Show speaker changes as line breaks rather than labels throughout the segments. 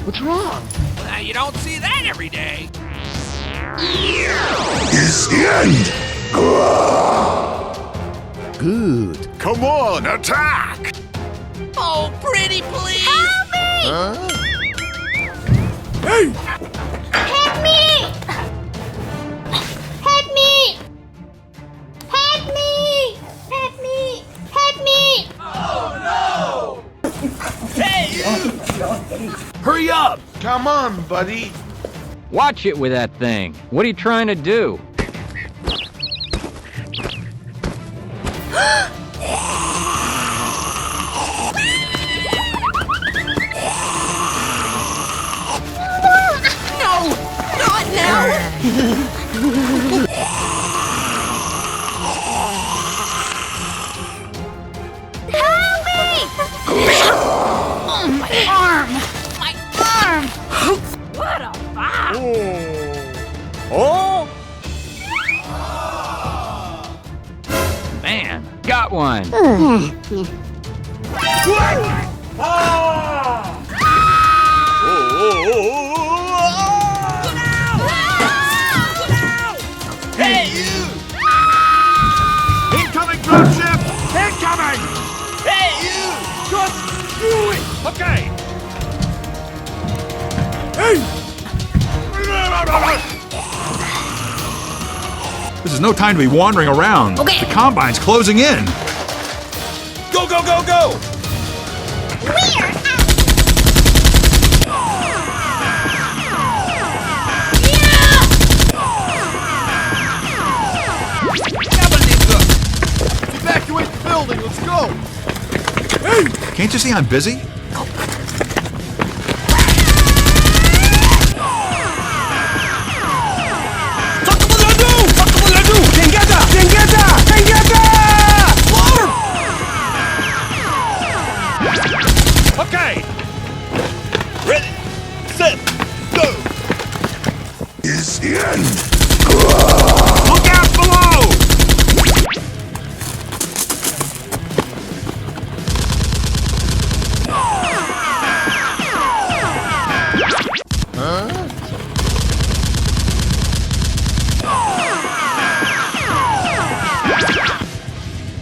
What's wrong?
You don't see that every day.
Is the end.
Good.
Come on, attack!
Oh, pretty please!
Help me!
Huh?
Hey!
Help me! Help me! Help me! Help me! Help me!
Hey, you!
Hurry up! Come on, buddy.
Watch it with that thing. What are you trying to do?
No! Not now!
Help me! Oh, my arm! My arm!
What a vibe!
Oh! Man, got one.
Hey, you!
Incoming dropship! Incoming!
Hey, you!
Just do it! Okay! Hey!
This is no time to be wandering around.
Okay.
The combine's closing in.
Go, go, go, go!
We're out!
Evacuate the building, let's go!
Can't you see I'm busy?
Okay! Ready, set, go! Is the end! Look out below!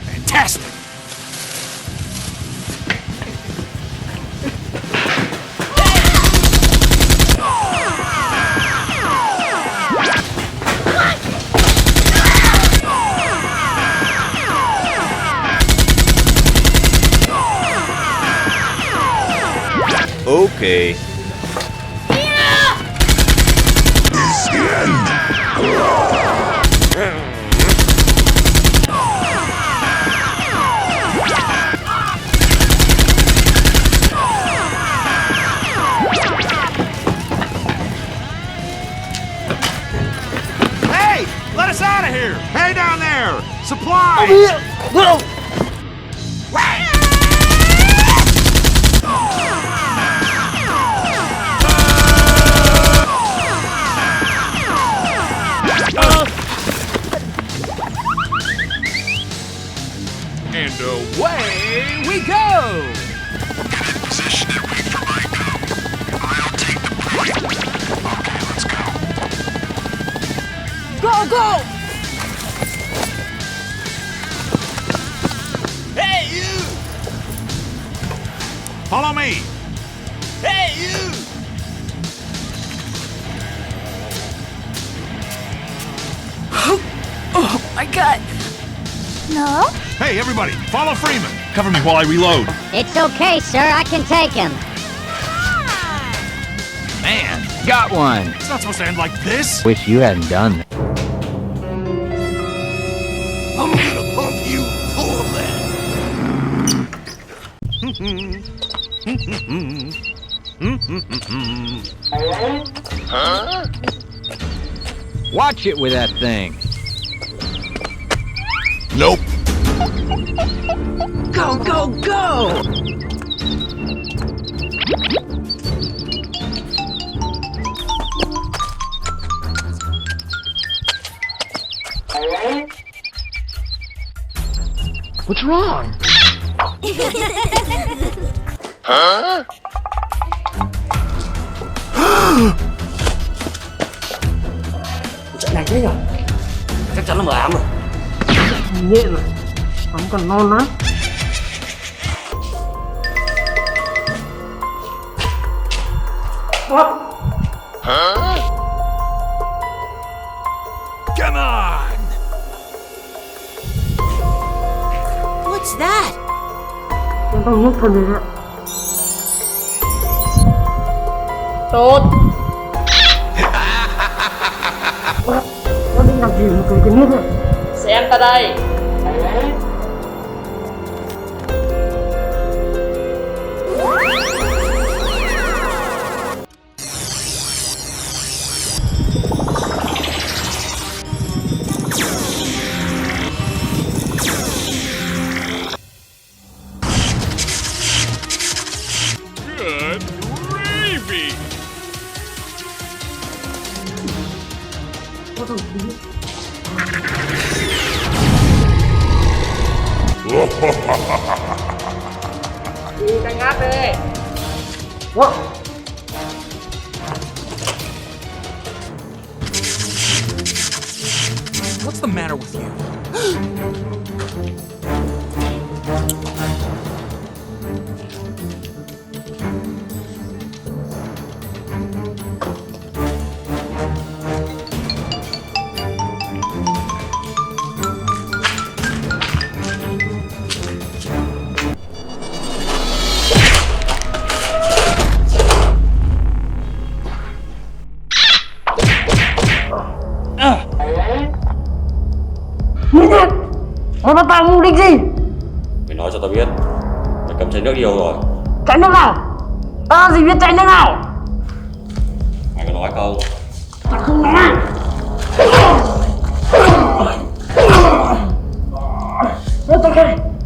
Fantastic.
Okay.
Is the end!
Hey! Let us out of here! Hey down there! Supplies!
And away we go!
Position and wait for my code. I'll take the point. Okay, let's go.
Go, go! Hey, you!
Follow me!
Hey, you!
Oh, my God. No?
Hey, everybody, follow Freeman. Cover me while I reload.
It's okay, sir. I can take him.
Man, got one.
It's not supposed to end like this.
Wish you hadn't done that.
I'm gonna pump you full of that. Huh?
Watch it with that thing.
Nope.
Go, go, go!
What's wrong?
Trận này thế nhở? Chắc chắn là mở ám rồi.
Nhẹ rồi, ấm còn ngon lắm.
Come on!
What's that?
Em không nhúc phần gì nữa.
Tốt.
Nó định làm gì mà cười cái nước này?
Xem ta đây.
Good gravy!
Có đồng chí.
Đi canh áp đi.
Wow.
What's the matter with you?
Nhìn đi. Nó bắt tao mục đích gì?
Mày nói cho tao biết. Mày cầm chai nước đi đâu rồi?
Chạy nước nào? Tao gì biết chạy nước nào?
Mày có nói không?
Tao không nói.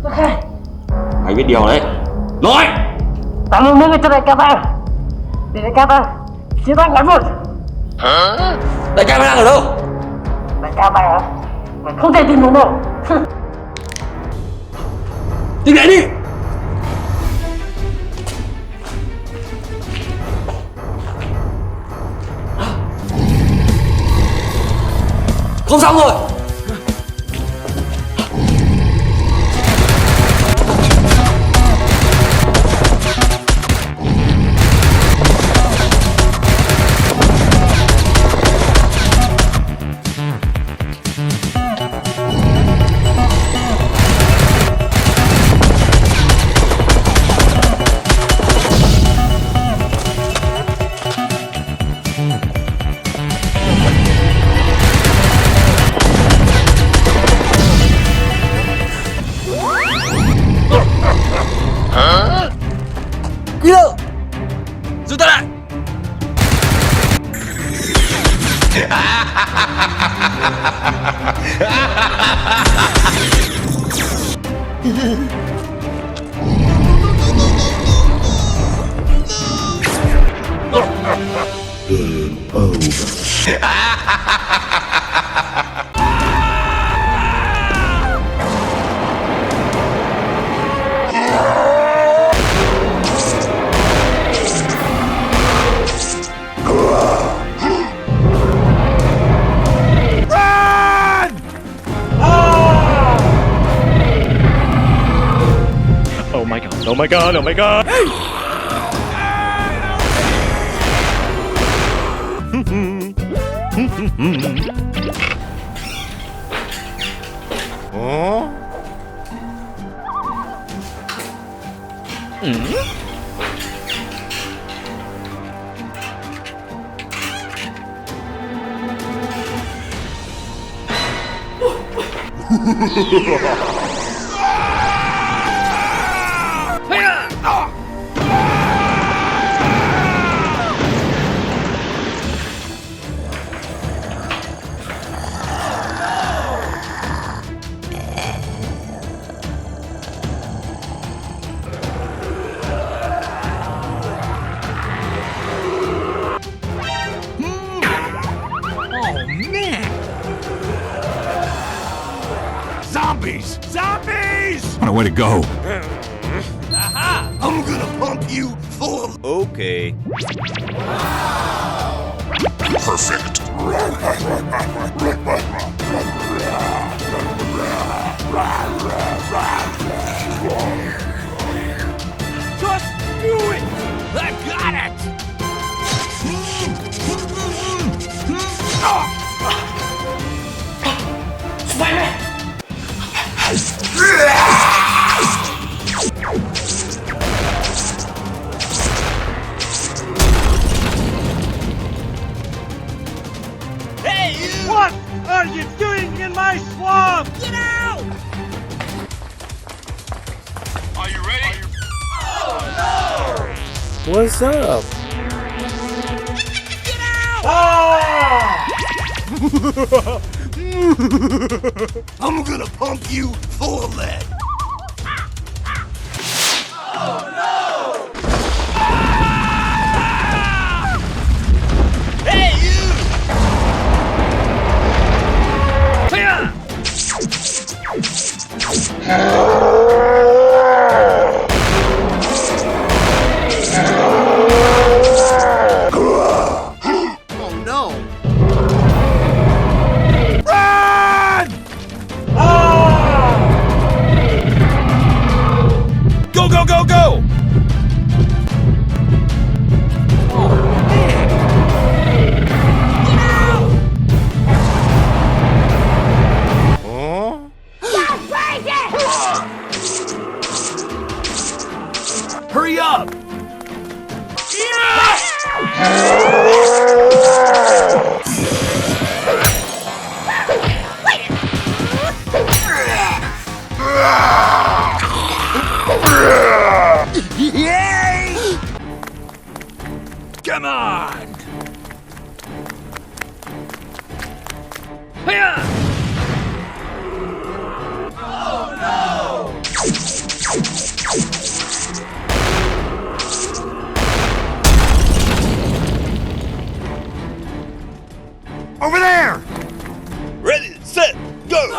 Tao khai.
Mày biết điều đấy. Nói!
Tao muốn nước cho đại ca tao. Để đại ca tao chia tao gói một.
Đại ca mày đang ở đâu?
Đại ca mày hả? Mày không thể tìm được đâu.
Tìm lại đi! Không xong rồi! Killer! Giữ ta lại!
Oh my god, oh my god! Huh? Zombies! Zombies! way to go.
I'm gonna pump you full of...
Okay.
Perfect.
Just do it! I got it! Hey, you!
What are you doing in my swamp?
Get out!
Are you ready?
What's up?
Get out!
I'm gonna pump you full of lead.
Hey, you! Hiya!
Oh no!
Go, go, go, go!
Hurry up!
Yay!
Come on! Hiya!
Over there!
Ready, set, go!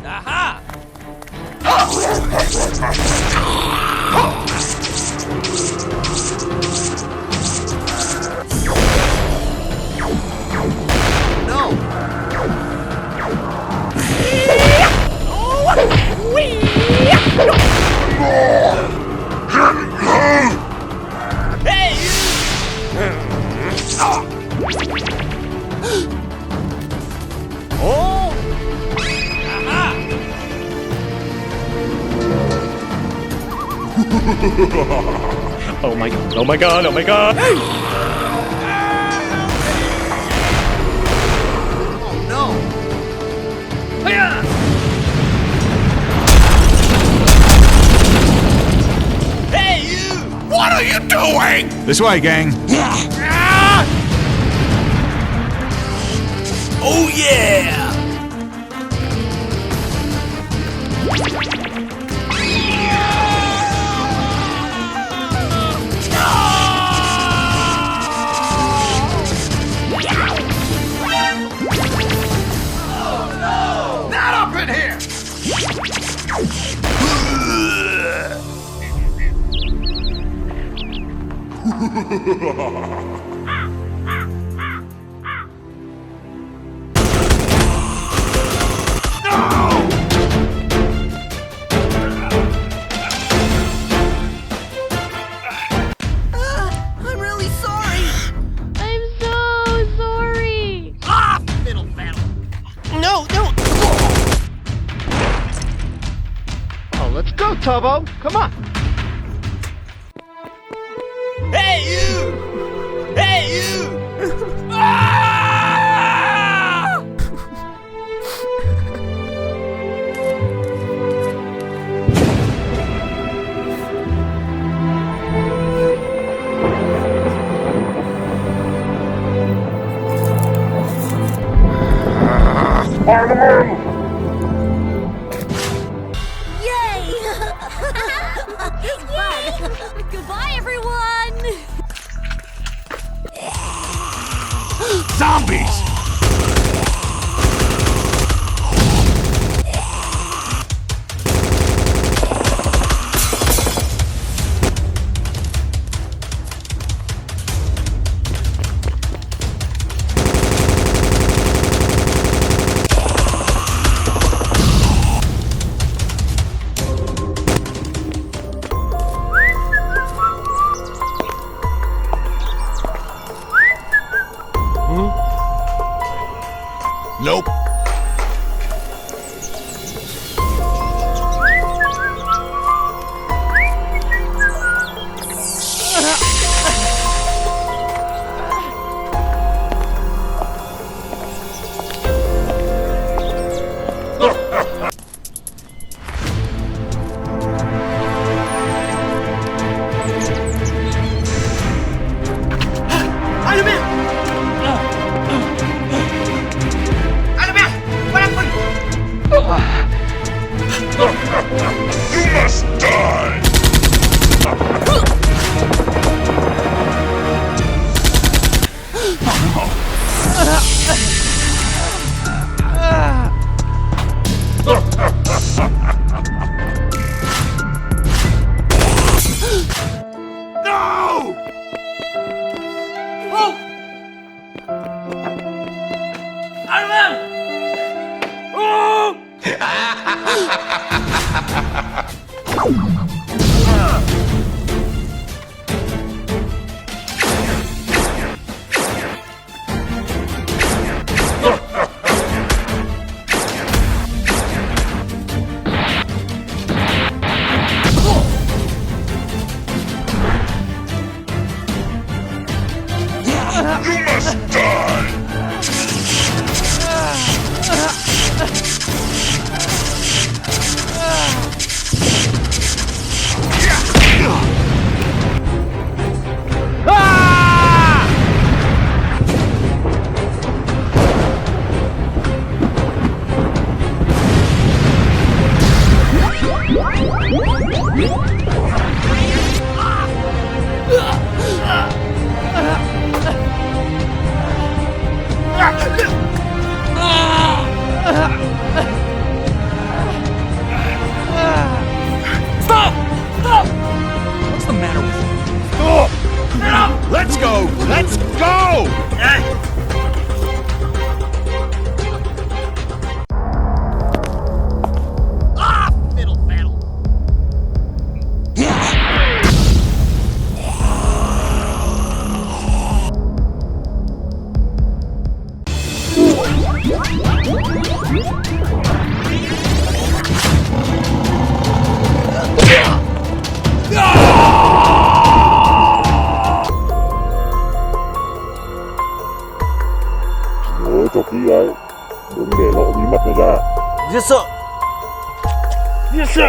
Aha!
No!
Hey, you!
Oh!
Aha!
Oh my god, oh my god, oh my god!
Oh no!
Hiya! Hey, you!
What are you doing?
This way, gang.
Oh, yeah!
Not up in here!
I'm really sorry!
I'm so sorry.
Ah! Fiddle faddle! No, no! Oh, let's go, Tubbo! Come on!
Hey, you! Hey, you! Ah!
Yay! It's fun. Goodbye, everyone.
Zombies!
Nope. You must die! No!
Iron Man! Oh!
You must die!
Stop! Stop! What's the matter with you?
Stop! Let's go! Let's go!
Fiddle faddle.
Nhớ cho kỹ ấy, đừng để lộ bí mật này ra.
Yes sir. Yes sir.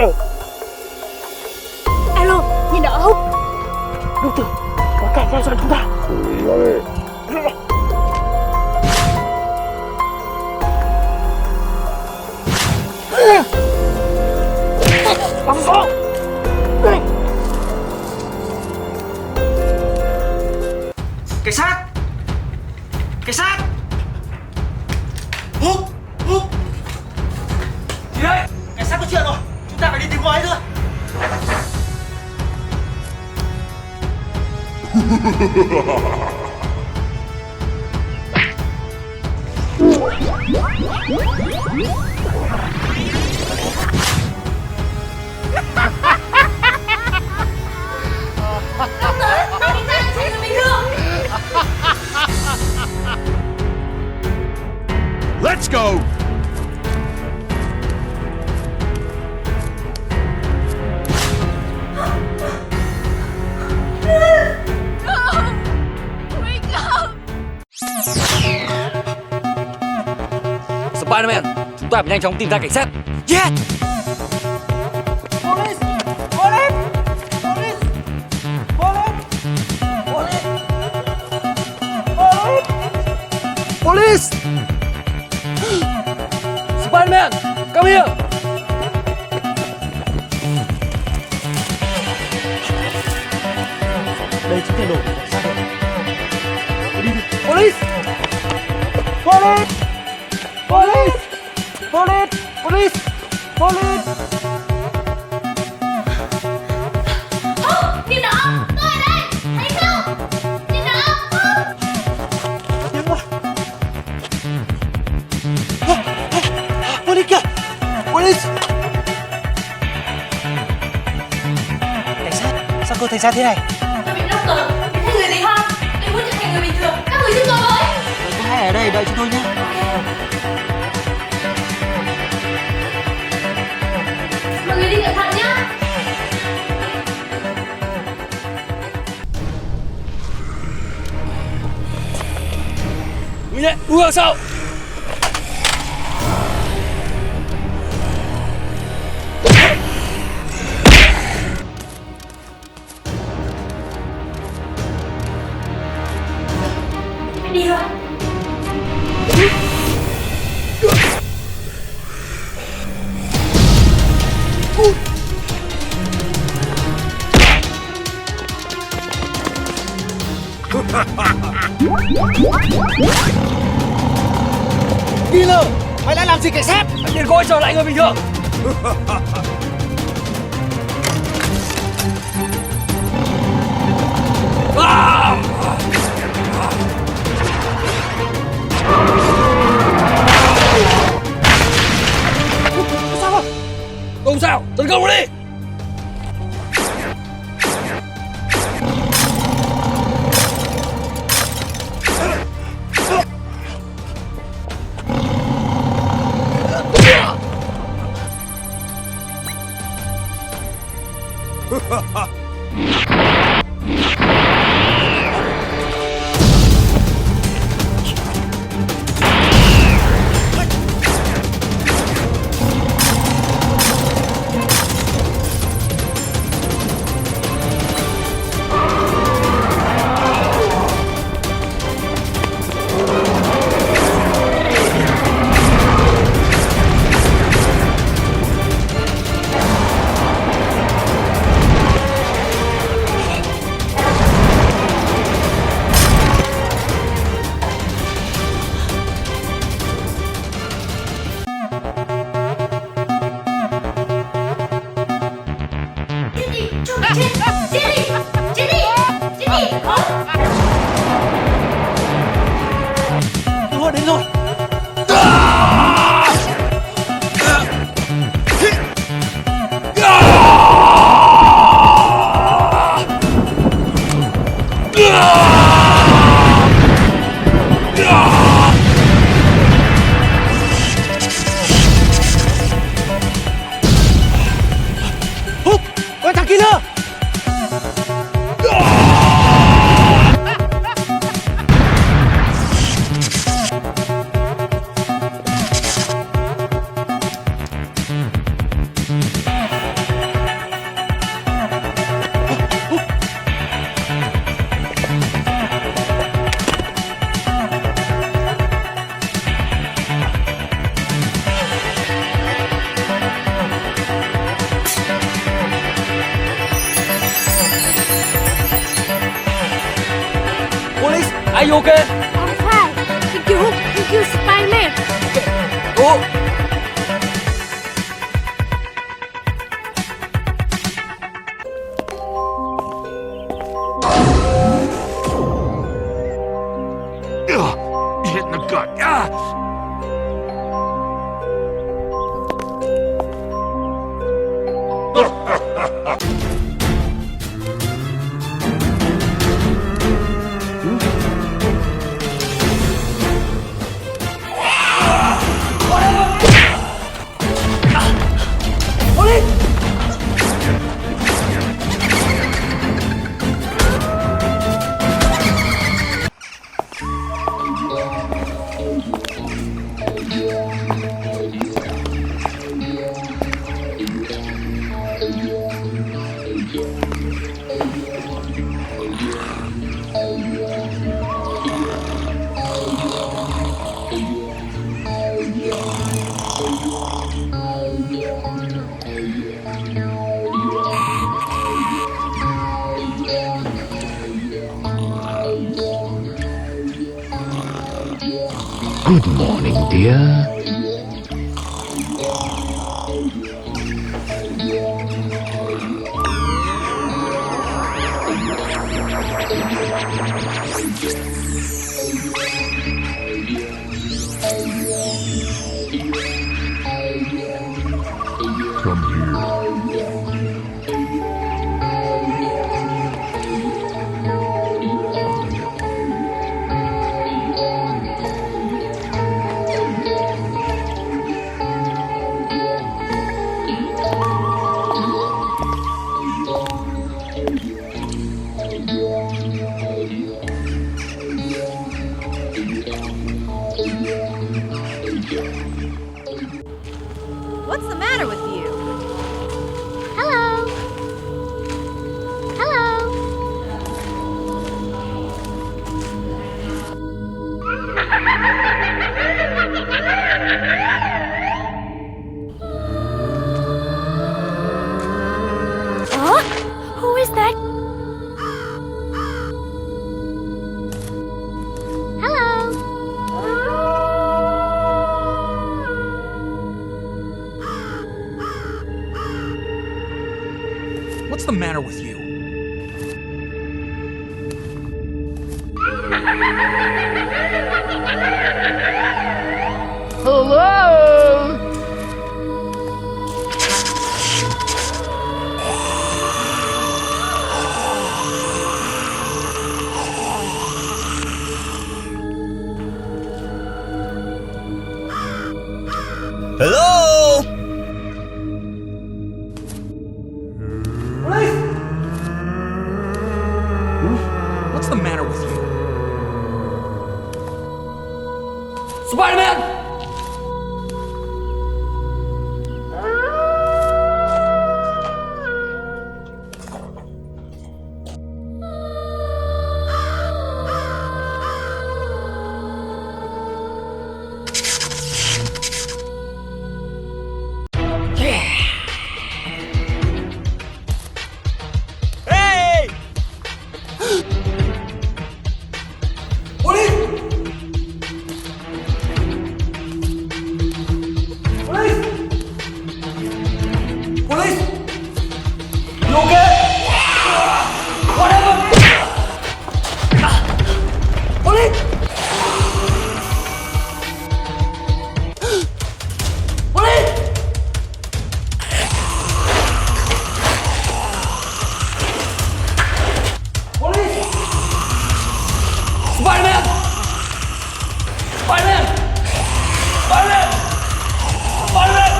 Alo, nhìn đỡ không?
Đối tượng có kẻ theo dõi chúng ta.
Xử lý nó đi.
Bắn số.
Cảnh sát! Cảnh sát! Hút! Hút! Gì đấy? Cảnh sát có chuyện rồi! Chúng ta phải đi tìm cô ấy thôi!
Let's go!
Spider-Man, chúng ta phải nhanh chóng tìm ra cảnh sát.
Yeah!
Police! Police! Police! Police! Police!
Police! Spider-Man, come here.
Đây chính là đồ của cảnh sát rồi. Đi đi.
Police!
Police! Police! Police! Police! Police!
Nhìn đỡ, tôi ở đây, thấy không? Nhìn đỡ,
Tiến qua. Police kìa! Police! Cảnh sát, sao cô thành ra thế này?
tôi bị đau cờ, thấy người gì không? Tôi muốn trở thành người bình thường, các người giúp tôi với.
Cô hãy ở đây đợi chúng tôi nhé.
Đi nhé, đuôi vào sau.
Đi thôi.
Killer, mày đã làm gì cảnh sát?
Anh điên coi trở lại người bình thường.
Sao rồi?
Không sao, tấn công nó đi.
Cơ hội đến rồi. Hút, ôi thằng Killer.
Police, are you okay?
I'm fine. Thank you. Thank you, Spider-Man.
Go.
Hit in the gut. Ah!
Good morning, dear.
Come here.
What's the matter with you?
Hello. Hello.
Huh? Who is that?
What's the matter with you?
Hello?
Hello?
What's the matter with you? Spider-Man!
Hey!
Police! You okay? What happened? Police! Police! Police! Spider-Man! Spider-Man! Spider-Man! Spider-Man!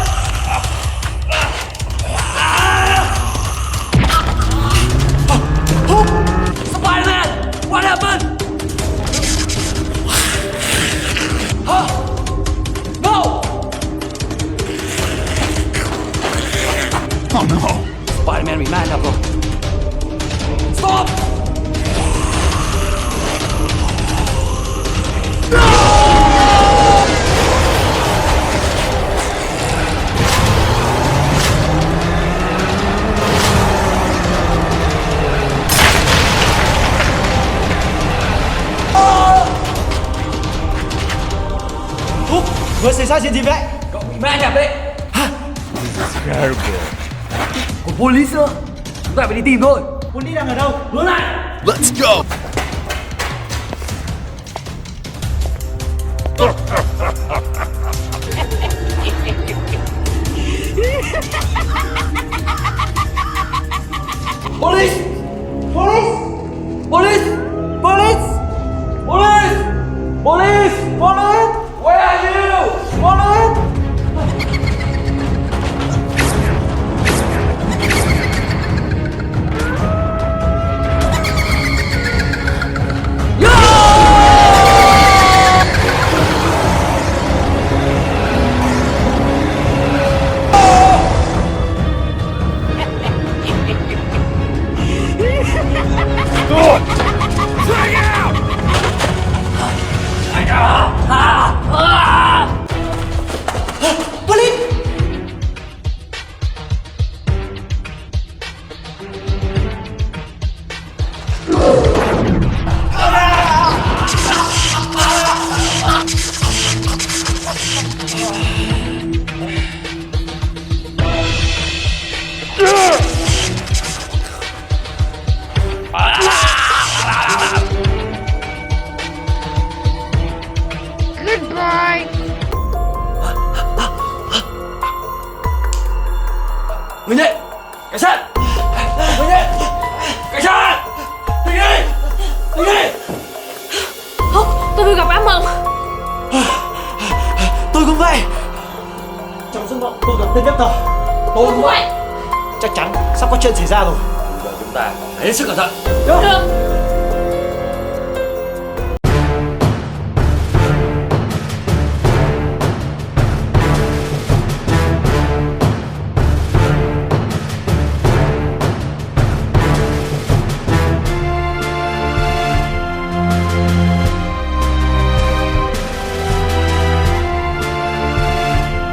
Spider-Man! What happened? Huh? No!
Oh no.
Spider-Man bị ma nhập rồi. Stop! Thúc, vừa xảy ra chuyện gì vậy? Cậu bị ma nhập đấy. Hả? Có police nữa. Chúng ta phải đi tìm thôi. Police đang ở đâu? Hướng lại.
Let's go!
Police! Police! Police! Police! Police! Police! Police! Where are you? Police!
Goodbye.
Người nhện! Cảnh sát! Người nhện! Cảnh sát! Người nhện! Người nhện!
Húc, tôi vừa gặp ác mộng.
Tôi cũng vậy. Trong giấc mộng tôi gặp tên Vector. Tôi cũng vậy. Chắc chắn sắp có chuyện xảy ra rồi. Bây giờ chúng ta hãy hết sức cẩn thận. Được.